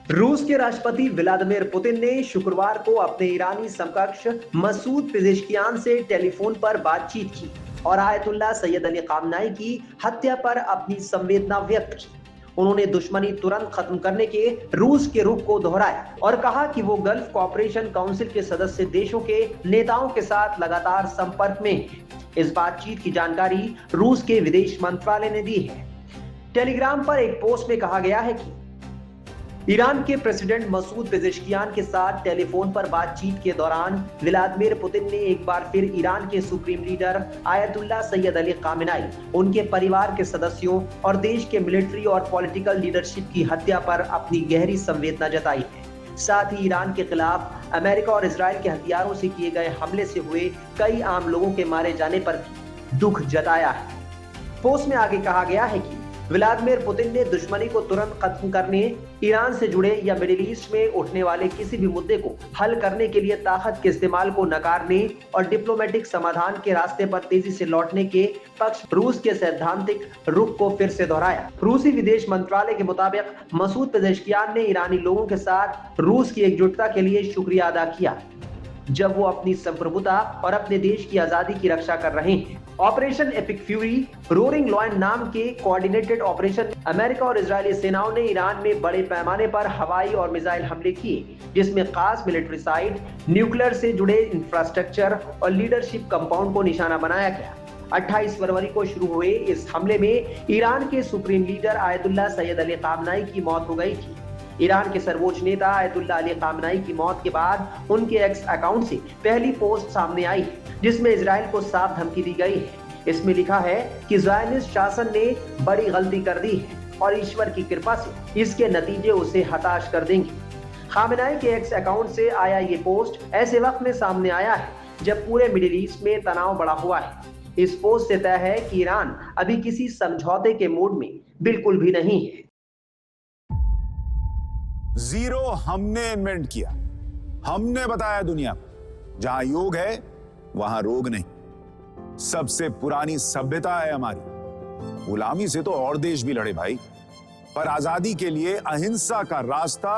रूस के राष्ट्रपति व्लादिमीर पुतिन ने शुक्रवार को अपने ईरानी समकक्ष मसूद पेजेश्कियान से टेलीफोन पर बातचीत की और आयतुल्लाह सैयद अली खामनाई की हत्या पर अपनी संवेदना व्यक्त की। उन्होंने दुश्मनी तुरंत खत्म करने के रूस के रुख को दोहराया और कहा कि वो गल्फ कोऑपरेशन काउंसिल के सदस्य देशों के नेताओं के साथ लगातार संपर्क में हैं। इस बातचीत की जानकारी रूस के विदेश मंत्रालय ने दी है। टेलीग्राम पर एक पोस्ट में कहा गया है कि ईरान के प्रेसिडेंट मसूद पेजेश्कियान के साथ टेलीफोन पर बातचीत के दौरान व्लादिमीर पुतिन ने एक बार फिर ईरान के supreme leader Ayatollah Syed Ali Khamenei, उनके परिवार के सदस्यों और देश के मिलिट्री और पॉलिटिकल लीडरशिप की हत्या पर अपनी गहरी संवेदना जताई है। साथ ही ईरान के खिलाफ अमेरिका और इजराइल के हथियारों से किए गए हमले से हुए कई आम लोगों के मारे जाने पर भी दुख जताया है। पोस्ट में आगे कहा गया है कि व्लादिमीर पुतिन ने दुश्मनी को तुरंत खत्म करने, ईरान से जुड़े या मिडिल ईस्ट में उठने वाले किसी भी मुद्दे को हल करने के लिए ताकत के इस्तेमाल को नकारने और डिप्लोमेटिक समाधान के रास्ते पर तेजी से लौटने के पक्ष रूस के सैद्धांतिक रुख को फिर से दोहराया। रूसी विदेश मंत्रालय के मुताबिक मसूद पेजेश्कियान ने ईरानी लोगों के साथ रूस की एकजुटता के लिए शुक्रिया अदा किया जब वो अपनी संप्रभुता और अपने देश की आजादी की रक्षा कर रहे हैं। Operation epic fury roaring lion नाम के कोऑर्डिनेटेड ऑपरेशन में अमेरिका और इजरायली सेनाओं ने ईरान में बड़े पैमाने पर हवाई और मिसाइल हमले किए, जिसमें खास मिलिट्री साइट, न्यूक्लियर से जुड़े इंफ्रास्ट्रक्चर और लीडरशिप कंपाउंड को निशाना बनाया गया। 28 फरवरी को शुरू हुए इस हमले में ईरान के supreme leader Ayatollah Syed Ali खामनाई की मौत हो गई थी। ईरान के सर्वोच्च नेता आयतुल्लाह अली खामनाई की मौत के बाद उनके एक्स अकाउंट से पहली पोस्ट सामने आई है, जिसमें इजराइल को साफ धमकी दी गई है। इसमें लिखा है कि ज़ायनिस्ट शासन ने बड़ी गलती कर दी है और ईश्वर की कृपा से इसके नतीजे उसे हताश कर देंगे। खामनाई के एक्स अकाउंट से आया ये पोस्ट ऐसे वक्त में सामने आया है जब पूरे मिडिल ईस्ट में तनाव बढ़ा हुआ है। इस पोस्ट से तय है कि ईरान अभी किसी समझौते के मूड में बिल्कुल भी नहीं है। जीरो हमने इन्वेंट किया, हमने बताया दुनिया को जहां योग है वहां रोग नहीं। सबसे पुरानी सभ्यता है हमारी। गुलामी से तो और देश भी लड़े भाई, पर आजादी के लिए अहिंसा का रास्ता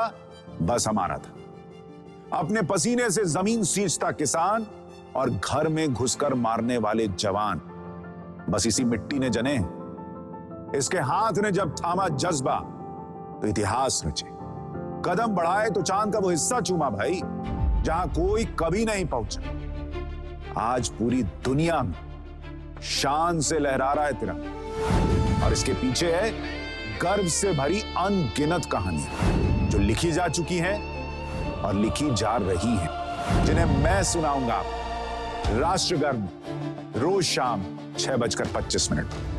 बस हमारा था। अपने पसीने से जमीन सींचता किसान और घर में घुसकर मारने वाले जवान, बस इसी मिट्टी ने जने। इसके हाथ ने जब थामा जज्बा तो इतिहास रचे। कदम बढ़ाए तो चांद का वो हिस्सा चूमा भाई जहां कोई कभी नहीं पहुंचा। आज पूरी दुनिया में शान से लहरा रहा है तिरंगा और इसके पीछे है गर्व से भरी अनगिनत कहानियां जो लिखी जा चुकी हैं और लिखी जा रही हैं, जिन्हें मैं सुनाऊंगा राष्ट्रगर्व रोज शाम 6:25 पर।